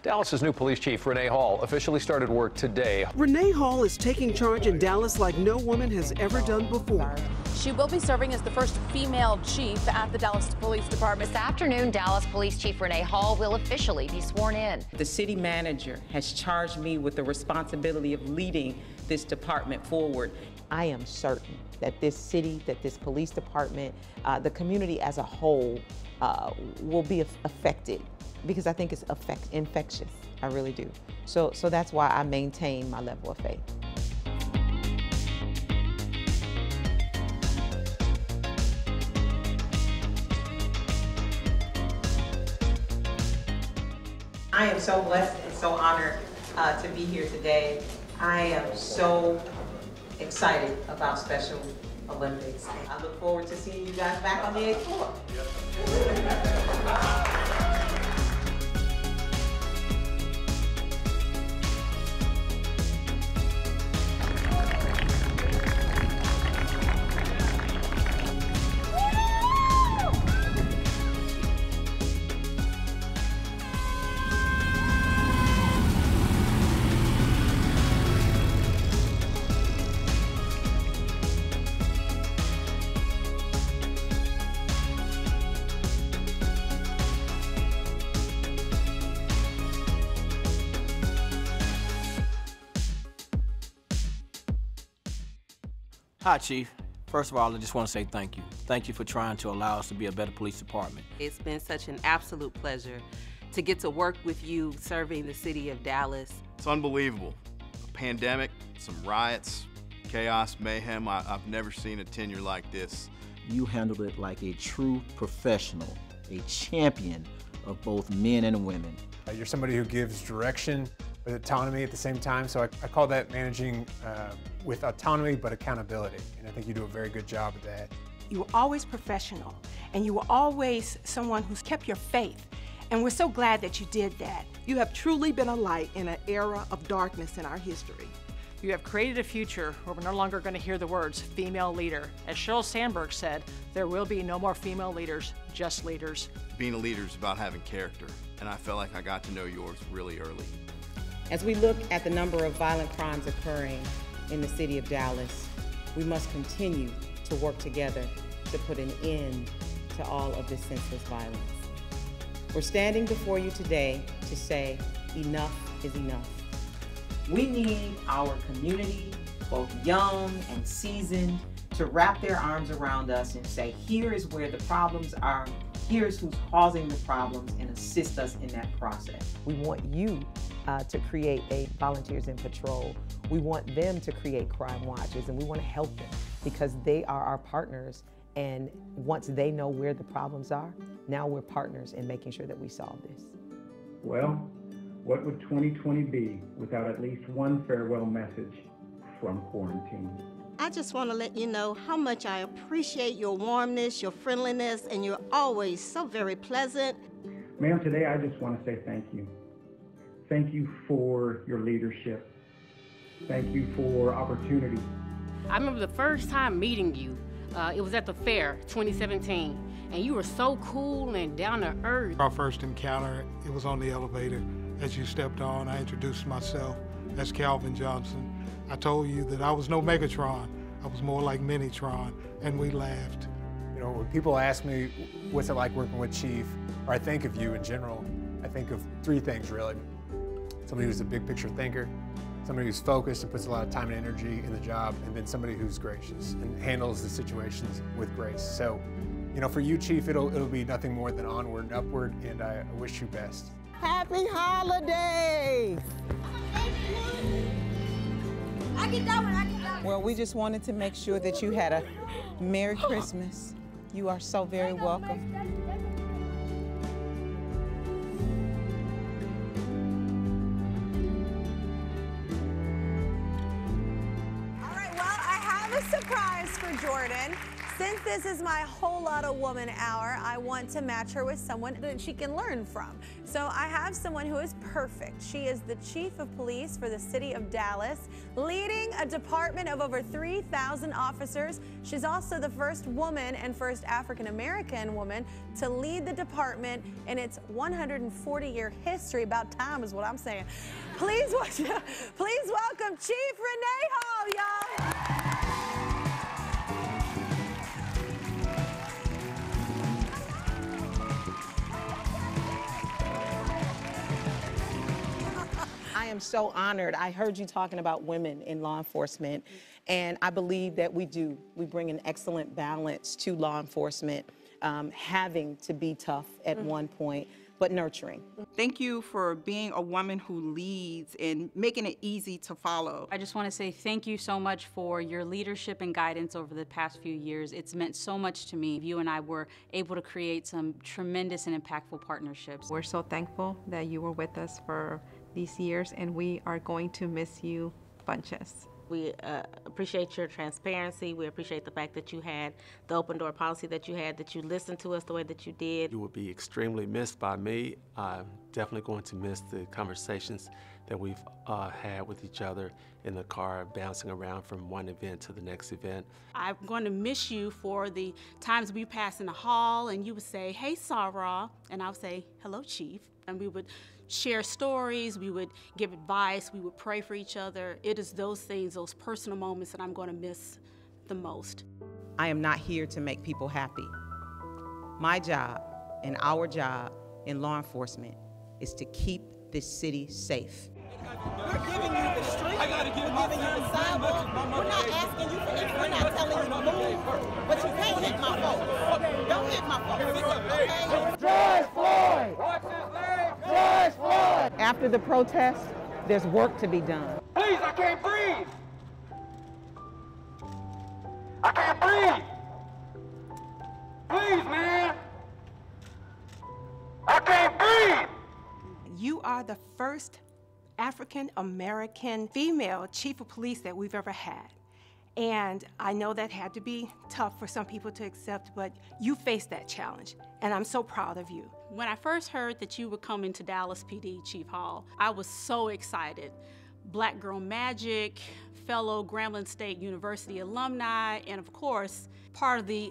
Dallas's new police chief, Reneé Hall, officially started work today. Reneé Hall is taking charge in Dallas like no woman has ever done before. She will be serving as the first female chief at the Dallas Police Department. This afternoon, Dallas Police Chief Reneé Hall will officially be sworn in. The city manager has charged me with the responsibility of leading this department forward. I am certain that this city, that this police department, the community as a whole will be affected, because I think it's infectious. I really do. So that's why I maintain my level of faith. I am so blessed and so honored to be here today. I am so excited about Special Olympics. I look forward to seeing you guys back on the 8th floor. Hi, Chief. First of all, I just want to say thank you. Thank you for trying to allow us to be a better police department. It's been such an absolute pleasure to get to work with you serving the city of Dallas. It's unbelievable. A pandemic, some riots, chaos, mayhem. I've never seen a tenure like this. You handled it like a true professional, a champion of both men and women. You're somebody who gives direction with autonomy at the same time, so I call that managing with autonomy but accountability, and I think you do a very good job of that. You were always professional, and you were always someone who's kept your faith, and we're so glad that you did that. You have truly been a light in an era of darkness in our history. You have created a future where we're no longer going to hear the words female leader. As Sheryl Sandberg said, there will be no more female leaders, just leaders. Being a leader is about having character, and I felt like I got to know yours really early. As we look at the number of violent crimes occurring in the city of Dallas, we must continue to work together to put an end to all of this senseless violence. We're standing before you today to say enough is enough. We need our community, both young and seasoned, to wrap their arms around us and say, here is where the problems are, here's who's causing the problems, and assist us in that process. We want you to create a Volunteers in Patrol. We want them to create crime watches, and we want to help them because they are our partners, and once they know where the problems are, now we're partners in making sure that we solve this. Well, what would 2020 be without at least one farewell message from quarantine? I just want to let you know how much I appreciate your warmness, your friendliness, and you're always so very pleasant. Ma'am, today I just want to say thank you. Thank you for your leadership. Thank you for opportunity. I remember the first time meeting you. It was at the fair, 2017, and you were so cool and down to earth. Our first encounter, it was on the elevator. As you stepped on, I introduced myself as Calvin Johnson. I told you that I was no Megatron. I was more like Minitron, and we laughed. You know, when people ask me, what's it like working with Chief, or I think of you in general, I think of three things really. Somebody who's a big picture thinker, somebody who's focused and puts a lot of time and energy in the job, and then somebody who's gracious and handles the situations with grace. So, you know, for you, Chief, it'll be nothing more than onward and upward, and I wish you best. Happy holidays! I get that one. Well, we just wanted to make sure that you had a Merry Christmas. You are so very welcome. All right, well, I have a surprise for Jordan. Since this is my whole lot of woman hour, I want to match her with someone that she can learn from. So I have someone who is perfect. She is the chief of police for the city of Dallas, leading a department of over 3,000 officers. She's also the first woman and first African-American woman to lead the department in its 140-year history. About time is what I'm saying. Please welcome Chief Reneé Hall, y'all. I am so honored. I heard you talking about women in law enforcement, and I believe that we do. We bring an excellent balance to law enforcement, having to be tough at one point, but nurturing. Thank you for being a woman who leads and making it easy to follow. I just want to say thank you so much for your leadership and guidance over the past few years. It's meant so much to me. You and I were able to create some tremendous and impactful partnerships. We're so thankful that you were with us for these years, and we are going to miss you bunches. We appreciate your transparency. We appreciate the fact that you had the open door policy that you had, that you listened to us the way that you did. You will be extremely missed by me. I'm definitely going to miss the conversations that we've had with each other in the car, bouncing around from one event to the next event. I'm going to miss you for the times we pass in the hall and you would say, "Hey, Sarah," and I would say, "Hello, Chief," and we would share stories, we would give advice, we would pray for each other. It is those things, those personal moments that I'm going to miss the most. I am not here to make people happy. My job and our job in law enforcement is to keep this city safe. We're giving you the street. We're giving you the sidewalk. We're not asking you for this. We're not telling you to move. But you can't hit my folks. Don't hit my folks. Okay? George Floyd! What's his name? George Floyd! After the protest, there's work to be done. Please, I can't breathe. I can't breathe. Please, man. I can't breathe. You are the first African-American female chief of police that we've ever had. And I know that had to be tough for some people to accept, but you faced that challenge, and I'm so proud of you. When I first heard that you were coming to Dallas PD, Chief Hall, I was so excited. Black Girl Magic, fellow Grambling State University alumni, and of course, part of the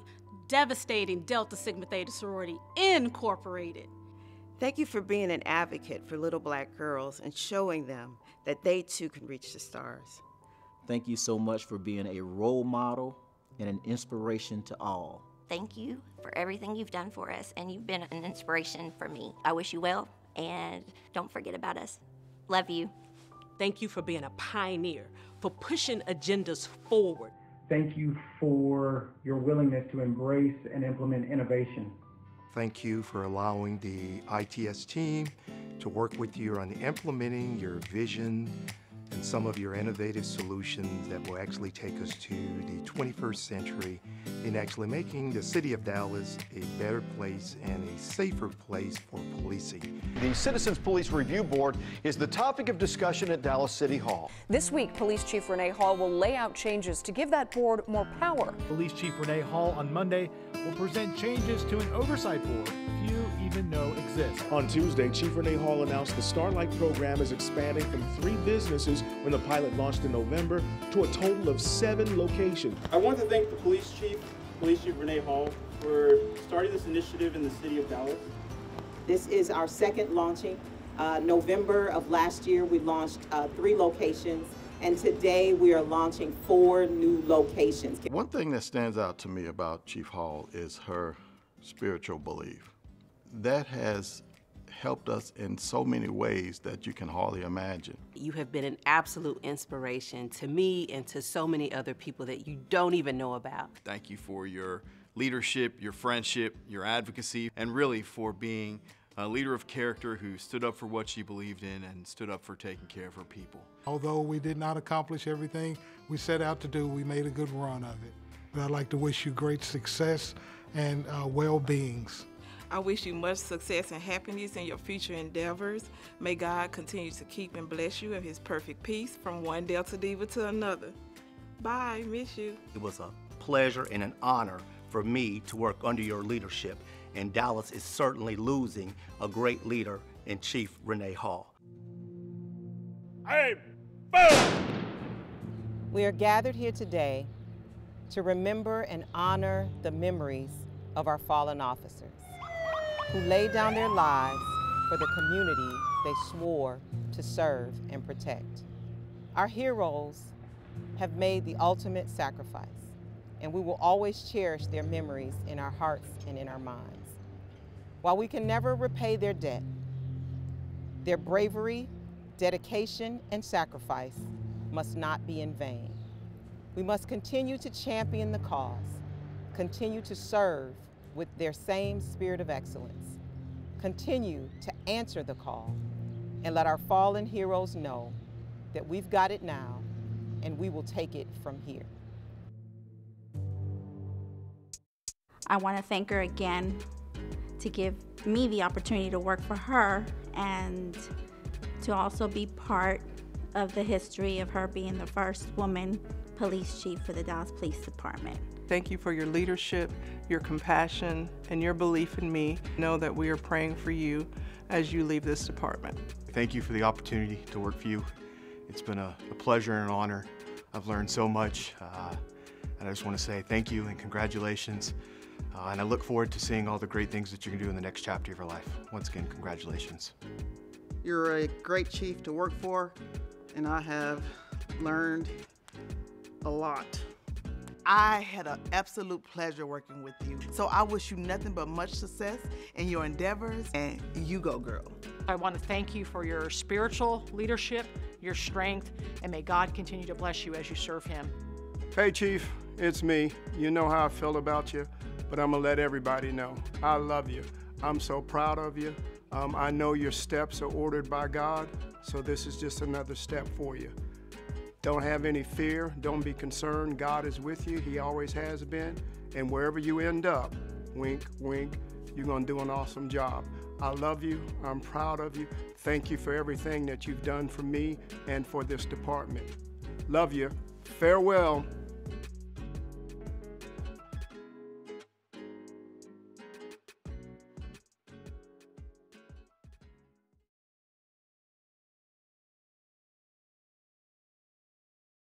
devastating Delta Sigma Theta sorority, Incorporated. Thank you for being an advocate for little black girls and showing them that they too can reach the stars. Thank you so much for being a role model and an inspiration to all. Thank you for everything you've done for us, and you've been an inspiration for me. I wish you well, and don't forget about us. Love you. Thank you for being a pioneer, for pushing agendas forward. Thank you for your willingness to embrace and implement innovation. Thank you for allowing the ITS team to work with you on implementing your vision and some of your innovative solutions that will actually take us to the 21st century in actually making the city of Dallas a better place and a safer place for policing. The Citizens Police Review Board is the topic of discussion at Dallas City Hall. This week, Police Chief Reneé Hall will lay out changes to give that board more power. Police Chief Reneé Hall on Monday will present changes to an oversight board few even know exists. On Tuesday, Chief Reneé Hall announced the Starlight program is expanding from 3 businesses when the pilot launched in November to a total of 7 locations. I want to thank the Police Chief Reneé Hall, for starting this initiative in the city of Dallas. This is our second launching. November of last year, we launched 3 locations, and today we are launching 4 new locations. One thing that stands out to me about Chief Hall is her spiritual belief. That has helped us in so many ways that you can hardly imagine. You have been an absolute inspiration to me and to so many other people that you don't even know about. Thank you for your leadership, your friendship, your advocacy, and really for being a leader of character who stood up for what she believed in and stood up for taking care of her people. Although we did not accomplish everything we set out to do, we made a good run of it. But I'd like to wish you great success and well-beings. I wish you much success and happiness in your future endeavors. May God continue to keep and bless you in His perfect peace from one Delta Diva to another. Bye, miss you. It was a pleasure and an honor for me to work under your leadership, and Dallas is certainly losing a great leader in Chief Reneé Hall. Hey, boom! We are gathered here today to remember and honor the memories of our fallen officers who laid down their lives for the community they swore to serve and protect. Our heroes have made the ultimate sacrifice, and we will always cherish their memories in our hearts and in our minds. While we can never repay their debt, their bravery, dedication, and sacrifice must not be in vain. We must continue to champion the cause, continue to serve with their same spirit of excellence, continue to answer the call, and let our fallen heroes know that we've got it now and we will take it from here. I want to thank her again to give me the opportunity to work for her and to also be part of the history of her being the first woman police chief for the Dallas Police Department. Thank you for your leadership, your compassion, and your belief in me. Know that we are praying for you as you leave this department. Thank you for the opportunity to work for you. It's been a pleasure and an honor. I've learned so much, and I just want to say thank you and congratulations. And I look forward to seeing all the great things that you're going to do in the next chapter of your life. Once again, congratulations. You're a great chief to work for, and I have learned a lot. I had an absolute pleasure working with you. So I wish you nothing but much success in your endeavors, and you go, girl. I want to thank you for your spiritual leadership, your strength, and may God continue to bless you as you serve Him. Hey, Chief, it's me. You know how I feel about you, but I'm gonna let everybody know. I love you. I'm so proud of you. I know your steps are ordered by God, so this is just another step for you. Don't have any fear, don't be concerned. God is with you, He always has been. And wherever you end up, wink, wink, you're gonna do an awesome job. I love you, I'm proud of you. Thank you for everything that you've done for me and for this department. Love you, farewell.